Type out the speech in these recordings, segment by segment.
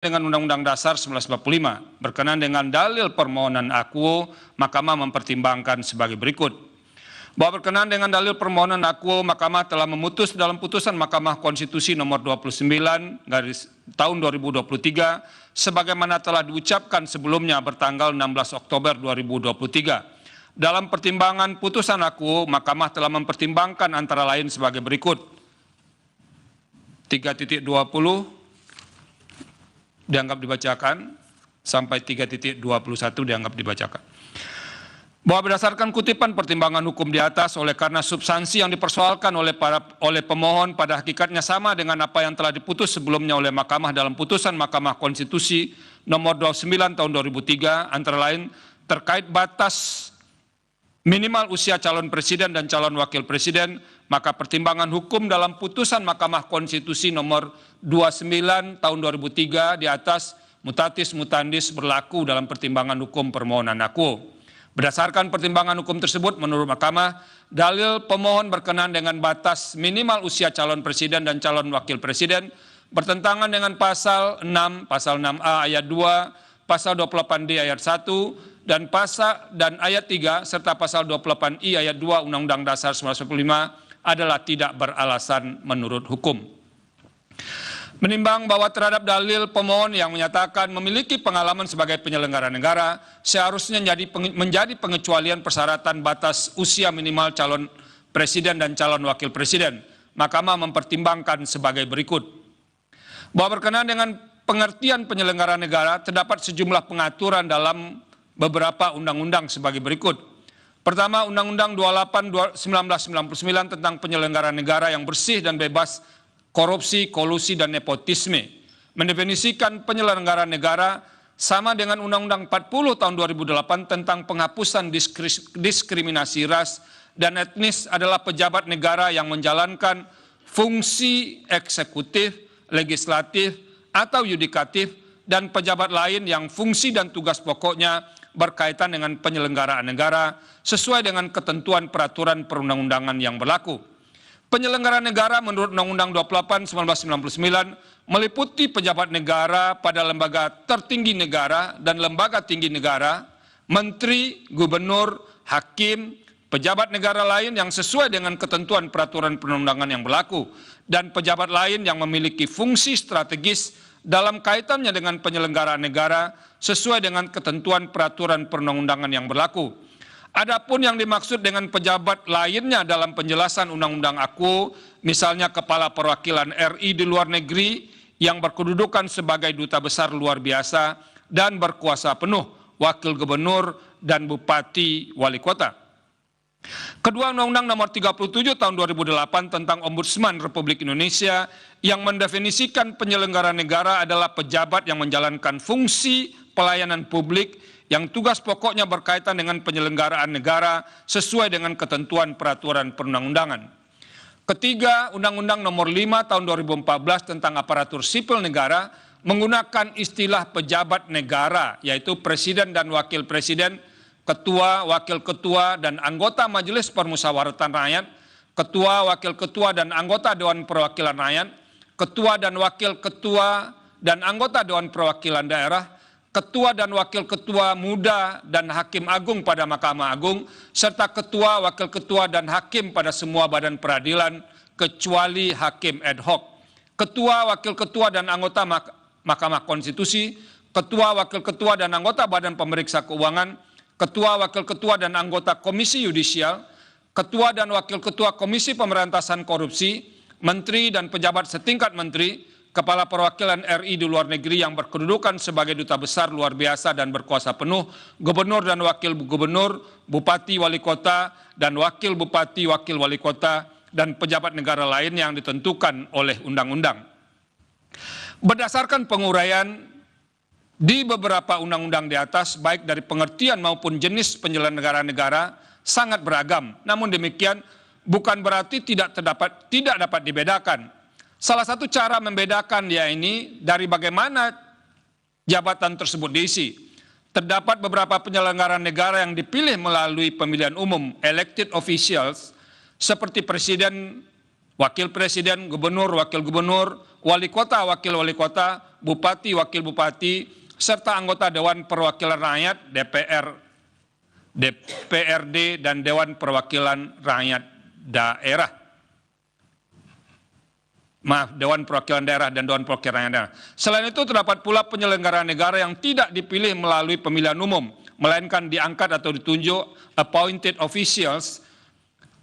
dengan Undang-Undang Dasar 1945 berkenaan dengan dalil permohonan akuo, Mahkamah mempertimbangkan sebagai berikut. Bahwa berkenaan dengan dalil permohonan akuo, Mahkamah telah memutus dalam putusan Mahkamah Konstitusi nomor 29 garis tahun 2023 sebagaimana telah diucapkan sebelumnya bertanggal 16 Oktober 2023. Dalam pertimbangan putusan akuo, Mahkamah telah mempertimbangkan antara lain sebagai berikut. 3.20 dianggap dibacakan, sampai 3.21 dianggap dibacakan. Bahwa berdasarkan kutipan pertimbangan hukum di atas, oleh karena substansi yang dipersoalkan oleh pemohon pada hakikatnya sama dengan apa yang telah diputus sebelumnya oleh Mahkamah dalam putusan Mahkamah Konstitusi nomor 29 tahun 2003, antara lain terkait batas minimal usia calon presiden dan calon wakil presiden, maka pertimbangan hukum dalam putusan Mahkamah Konstitusi nomor 29 tahun 2003 di atas mutatis mutandis berlaku dalam pertimbangan hukum permohonan akuo. Berdasarkan pertimbangan hukum tersebut, menurut Mahkamah, dalil pemohon berkenaan dengan batas minimal usia calon presiden dan calon wakil presiden bertentangan dengan pasal 6, pasal 6A ayat 2, pasal 28D ayat 1, dan ayat 3 serta pasal 28I ayat 2 Undang-Undang Dasar 1945 adalah tidak beralasan menurut hukum. Menimbang bahwa terhadap dalil pemohon yang menyatakan memiliki pengalaman sebagai penyelenggara negara, seharusnya menjadi pengecualian persyaratan batas usia minimal calon presiden dan calon wakil presiden. Mahkamah mempertimbangkan sebagai berikut. Bahwa berkenaan dengan pengertian penyelenggara negara, terdapat sejumlah pengaturan dalam beberapa undang-undang sebagai berikut. Pertama, Undang-Undang 28/1999 tentang penyelenggara negara yang bersih dan bebas korupsi, kolusi, dan nepotisme, mendefinisikan penyelenggara negara sama dengan Undang-Undang 40 tahun 2008 tentang penghapusan diskriminasi ras dan etnis adalah pejabat negara yang menjalankan fungsi eksekutif, legislatif, atau yudikatif, dan pejabat lain yang fungsi dan tugas pokoknya berkaitan dengan penyelenggaraan negara sesuai dengan ketentuan peraturan perundang-undangan yang berlaku. Penyelenggara negara menurut Undang-Undang 28/1999 meliputi pejabat negara pada lembaga tertinggi negara dan lembaga tinggi negara, menteri, gubernur, hakim, pejabat negara lain yang sesuai dengan ketentuan peraturan perundang-undangan yang berlaku, dan pejabat lain yang memiliki fungsi strategis dalam kaitannya dengan penyelenggaraan negara sesuai dengan ketentuan peraturan perundang-undangan yang berlaku. Adapun yang dimaksud dengan pejabat lainnya dalam penjelasan Undang-Undang akuo, misalnya Kepala Perwakilan RI di luar negeri yang berkedudukan sebagai duta besar luar biasa dan berkuasa penuh, wakil gubernur dan bupati wali kota. Kedua, Undang-Undang nomor 37 tahun 2008 tentang Ombudsman Republik Indonesia yang mendefinisikan penyelenggara negara adalah pejabat yang menjalankan fungsi pelayanan publik yang tugas pokoknya berkaitan dengan penyelenggaraan negara sesuai dengan ketentuan peraturan perundang-undangan. Ketiga, Undang-Undang nomor 5 tahun 2014 tentang aparatur sipil negara menggunakan istilah pejabat negara, yaitu presiden dan wakil presiden, ketua, wakil ketua, dan anggota Majelis Permusyawaratan Rakyat, ketua, wakil ketua, dan anggota Dewan Perwakilan Rakyat, ketua dan wakil ketua dan anggota Dewan Perwakilan Daerah, ketua dan wakil ketua muda dan hakim agung pada Mahkamah Agung, serta ketua, wakil ketua, dan hakim pada semua badan peradilan, kecuali hakim ad hoc, ketua, wakil ketua, dan anggota Mahkamah Konstitusi, ketua, wakil ketua, dan anggota Badan Pemeriksa Keuangan, ketua, wakil ketua, dan anggota Komisi Yudisial, ketua dan wakil ketua Komisi Pemberantasan Korupsi, menteri dan pejabat setingkat menteri, Kepala Perwakilan RI di luar negeri yang berkedudukan sebagai duta besar luar biasa dan berkuasa penuh, gubernur dan wakil gubernur, bupati wali kota dan wakil bupati wakil wali kota, dan pejabat negara lain yang ditentukan oleh undang-undang. Berdasarkan penguraian di beberapa undang-undang di atas, baik dari pengertian maupun jenis penyelenggara negara sangat beragam. Namun demikian bukan berarti tidak dapat dibedakan. Salah satu cara membedakan ini dari bagaimana jabatan tersebut diisi. Terdapat beberapa penyelenggara negara yang dipilih melalui pemilihan umum, elected officials, seperti presiden, wakil presiden, gubernur, wakil gubernur, wali kota, wakil wali kota, bupati, wakil bupati, serta anggota Dewan Perwakilan Rakyat, DPRD, dan Dewan Perwakilan Rakyat Daerah. Dewan Perwakilan Daerah dan Dewan Perwakilan Rakyat Daerah. Selain itu terdapat pula penyelenggara negara yang tidak dipilih melalui pemilihan umum, melainkan diangkat atau ditunjuk appointed officials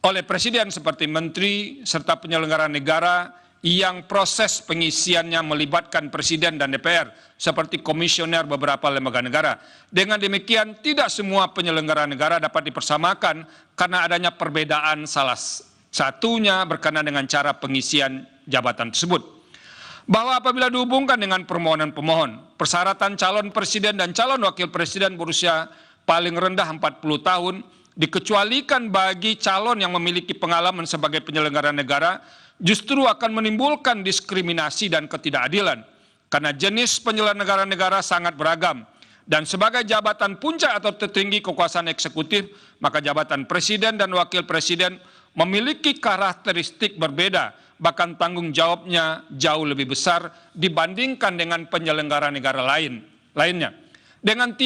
oleh Presiden seperti menteri serta penyelenggara negara yang proses pengisiannya melibatkan Presiden dan DPR seperti komisioner beberapa lembaga negara. Dengan demikian tidak semua penyelenggara negara dapat dipersamakan karena adanya perbedaan salah satunya berkenaan dengan cara pengisian jabatan tersebut. Bahwa apabila dihubungkan dengan permohonan pemohon, persyaratan calon presiden dan calon wakil presiden berusia paling rendah 40 tahun dikecualikan bagi calon yang memiliki pengalaman sebagai penyelenggara negara justru akan menimbulkan diskriminasi dan ketidakadilan karena jenis penyelenggara negara sangat beragam dan sebagai jabatan puncak atau tertinggi kekuasaan eksekutif maka jabatan presiden dan wakil presiden memiliki karakteristik berbeda, bahkan tanggung jawabnya jauh lebih besar dibandingkan dengan penyelenggara negara lainnya. Dengan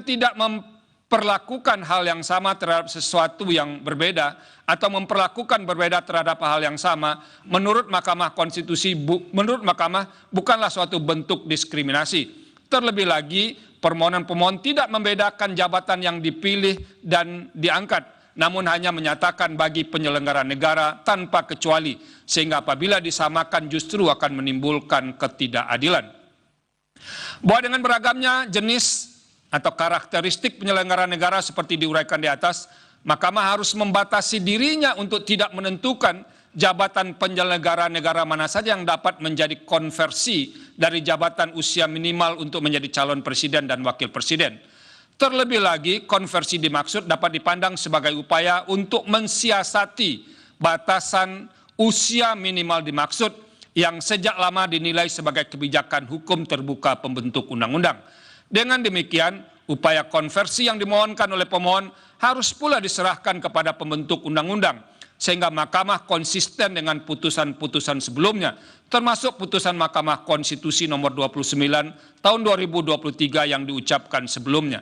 tidak memperlakukan hal yang sama terhadap sesuatu yang berbeda atau memperlakukan berbeda terhadap hal yang sama, menurut Mahkamah Konstitusi, menurut Mahkamah bukanlah suatu bentuk diskriminasi. Terlebih lagi, permohonan pemohon tidak membedakan jabatan yang dipilih dan diangkat, namun hanya menyatakan bagi penyelenggara negara tanpa kecuali, sehingga apabila disamakan justru akan menimbulkan ketidakadilan. Bahwa dengan beragamnya jenis atau karakteristik penyelenggara negara seperti diuraikan di atas, Mahkamah harus membatasi dirinya untuk tidak menentukan jabatan penyelenggara negara mana saja yang dapat menjadi konversi dari jabatan usia minimal untuk menjadi calon presiden dan wakil presiden. Terlebih lagi, konversi dimaksud dapat dipandang sebagai upaya untuk mensiasati batasan usia minimal dimaksud yang sejak lama dinilai sebagai kebijakan hukum terbuka pembentuk undang-undang. Dengan demikian, upaya konversi yang dimohonkan oleh pemohon harus pula diserahkan kepada pembentuk undang-undang, sehingga Mahkamah konsisten dengan putusan-putusan sebelumnya, termasuk putusan Mahkamah Konstitusi nomor 29 tahun 2023 yang diucapkan sebelumnya.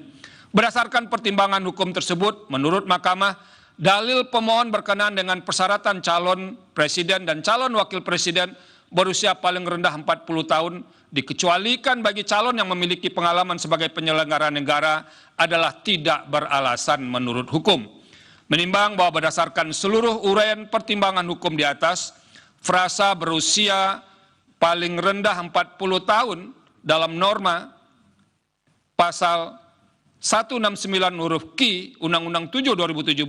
Berdasarkan pertimbangan hukum tersebut, menurut Mahkamah, dalil pemohon berkenaan dengan persyaratan calon presiden dan calon wakil presiden berusia paling rendah 40 tahun dikecualikan bagi calon yang memiliki pengalaman sebagai penyelenggara negara adalah tidak beralasan menurut hukum. Menimbang bahwa berdasarkan seluruh uraian pertimbangan hukum di atas, frasa berusia paling rendah 40 tahun dalam norma pasal 169 huruf Q Undang-Undang 7 2017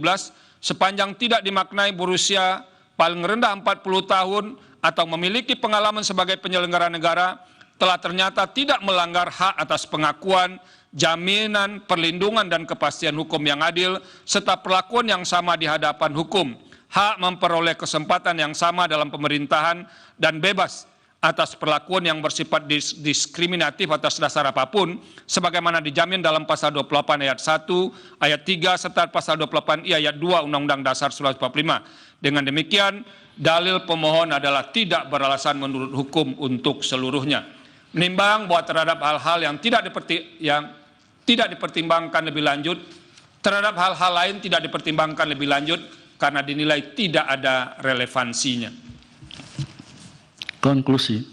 sepanjang tidak dimaknai berusia paling rendah 40 tahun atau memiliki pengalaman sebagai penyelenggara negara telah ternyata tidak melanggar hak atas pengakuan, jaminan, perlindungan dan kepastian hukum yang adil serta perlakuan yang sama di hadapan hukum, hak memperoleh kesempatan yang sama dalam pemerintahan dan bebas atas perlakuan yang bersifat diskriminatif atas dasar apapun, sebagaimana dijamin dalam pasal 28 ayat 1, ayat 3, serta pasal 28I ayat 2 Undang-Undang Dasar 1945. Dengan demikian, dalil pemohon adalah tidak beralasan menurut hukum untuk seluruhnya. Menimbang bahwa terhadap hal-hal yang tidak dipertimbangkan lebih lanjut, terhadap hal-hal lain tidak dipertimbangkan lebih lanjut karena dinilai tidak ada relevansinya. Konklusi.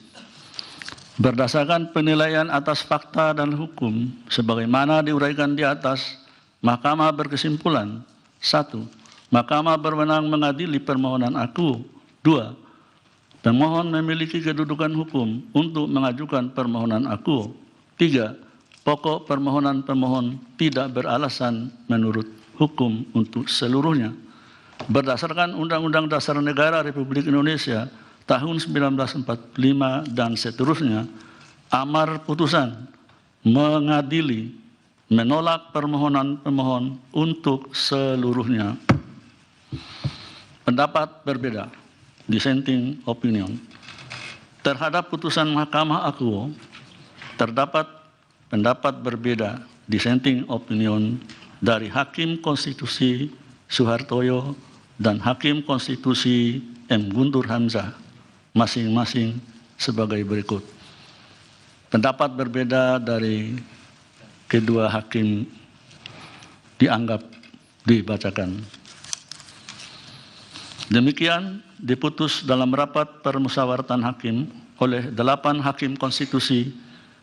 Berdasarkan penilaian atas fakta dan hukum sebagaimana diuraikan di atas, Mahkamah berkesimpulan: 1. Mahkamah berwenang mengadili permohonan aku. 2. Pemohon memiliki kedudukan hukum untuk mengajukan permohonan aku. 3. Pokok permohonan pemohon tidak beralasan menurut hukum untuk seluruhnya. Berdasarkan Undang-Undang Dasar Negara Republik Indonesia tahun 1945 dan seterusnya, amar putusan mengadili menolak permohonan pemohon untuk seluruhnya. Pendapat berbeda, dissenting opinion. Terhadap putusan Mahkamah aku, terdapat pendapat berbeda, dissenting opinion dari Hakim Konstitusi Suhartoyo dan Hakim Konstitusi M. Guntur Hamzah. masing-masing sebagai berikut. Pendapat berbeda dari kedua hakim dianggap dibacakan. Demikian diputus dalam rapat permusyawaratan hakim oleh 8 hakim konstitusi,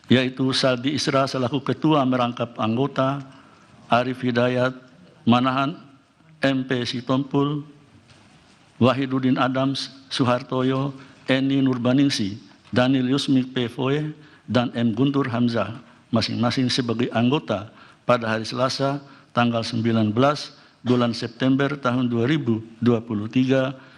yaitu Saldi Isra selaku Ketua Merangkap Anggota, Arif Hidayat, Manahan MP Sitompul, Wahidudin Adams, Suhartoyo, Eni Nurbaningsi, Daniel Yusmik P. Foe, dan M. Guntur Hamzah, masing-masing sebagai anggota pada hari Selasa tanggal 19 bulan September tahun 2023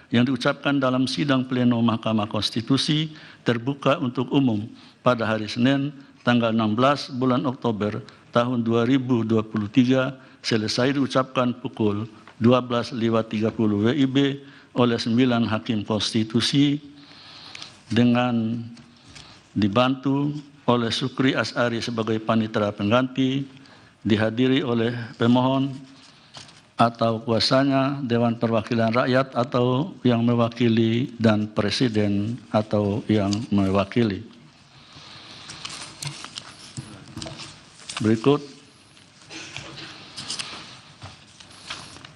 yang diucapkan dalam sidang pleno Mahkamah Konstitusi terbuka untuk umum pada hari Senin tanggal 16 bulan Oktober tahun 2023 selesai diucapkan pukul 12.30 WIB oleh 9 hakim konstitusi dengan dibantu oleh Sukri Asari sebagai panitera pengganti, dihadiri oleh pemohon atau kuasanya, Dewan Perwakilan Rakyat atau yang mewakili, dan Presiden atau yang mewakili. Berikut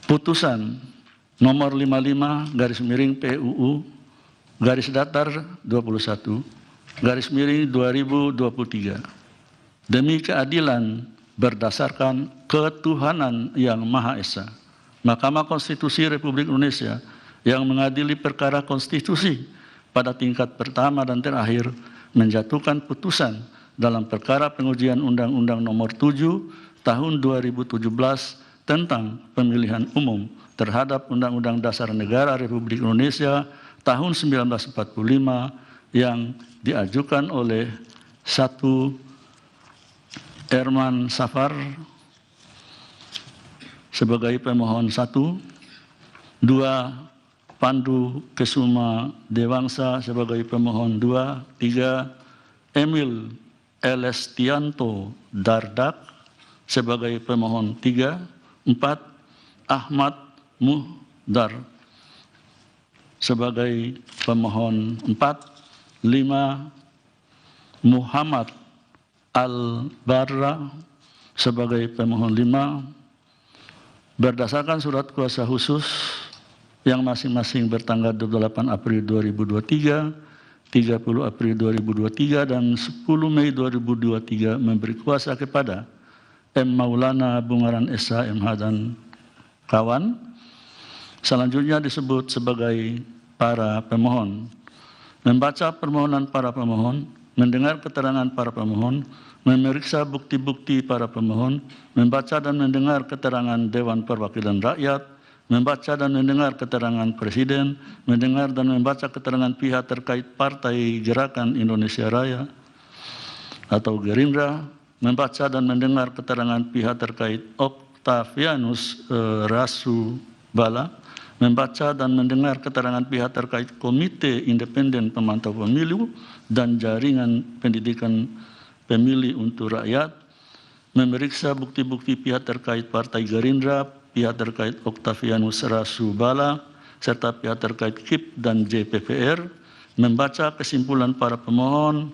putusan nomor 55 garis miring PUU garis datar 21 garis miring 2023 demi keadilan berdasarkan ketuhanan yang Maha Esa. Mahkamah Konstitusi Republik Indonesia yang mengadili perkara konstitusi pada tingkat pertama dan terakhir menjatuhkan putusan dalam perkara pengujian Undang-Undang Nomor 7 Tahun 2017 tentang pemilihan umum terhadap Undang-Undang Dasar Negara Republik Indonesia tahun 1945 yang diajukan oleh 1. Herman Safar sebagai pemohon 1, 2. Pandu Kesuma Dewangsa sebagai pemohon 2, 3. Emil Elestianto Dardak sebagai pemohon 3, 4. Ahmad Muhdar sebagai pemohon 4, 5. Muhammad Al-Barra sebagai pemohon 5, berdasarkan surat kuasa khusus yang masing-masing bertanggal 28 April 2023, 30 April 2023, dan 10 Mei 2023 memberi kuasa kepada M. Maulana Bungaran Esa MH dan kawan. Selanjutnya disebut sebagai para pemohon. Membaca permohonan para pemohon, mendengar keterangan para pemohon, memeriksa bukti-bukti para pemohon, membaca dan mendengar keterangan Dewan Perwakilan Rakyat, membaca dan mendengar keterangan Presiden, mendengar dan membaca keterangan pihak terkait Partai Gerakan Indonesia Raya atau Gerindra, membaca dan mendengar keterangan pihak terkait Octavianus Rasubala, membaca dan mendengar keterangan pihak terkait Komite Independen Pemantau Pemilu dan Jaringan Pendidikan Pemilih untuk Rakyat, memeriksa bukti-bukti pihak terkait Partai Gerindra, pihak terkait Octavianus Rasubala, serta pihak terkait KIP dan JPPR, membaca kesimpulan para pemohon,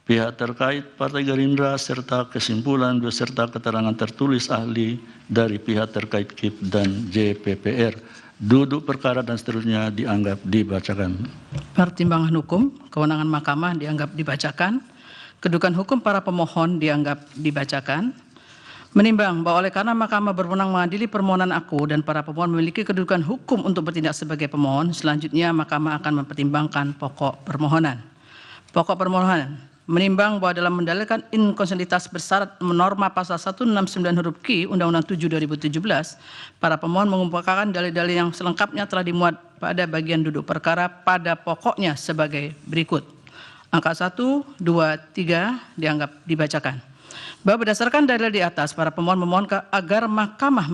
pihak terkait Partai Gerindra, serta kesimpulan beserta keterangan tertulis ahli dari pihak terkait KIP dan JPPR. Duduk perkara dan seterusnya dianggap dibacakan. Pertimbangan hukum, kewenangan mahkamah dianggap dibacakan. Kedudukan hukum para pemohon dianggap dibacakan. Menimbang bahwa oleh karena mahkamah berwenang mengadili permohonan aku dan para pemohon memiliki kedudukan hukum untuk bertindak sebagai pemohon, selanjutnya mahkamah akan mempertimbangkan pokok permohonan. Pokok permohonan menimbang bahwa dalam mendalilkan inkonstitusionalitas bersyarat norma pasal 169 huruf Q Undang-Undang 7 2017, para pemohon mengumpulkan dalil-dalil yang selengkapnya telah dimuat pada bagian duduk perkara pada pokoknya sebagai berikut. Angka 1, 2, 3 dianggap dibacakan. Bahwa berdasarkan dalil di atas, para pemohon memohon agar mahkamah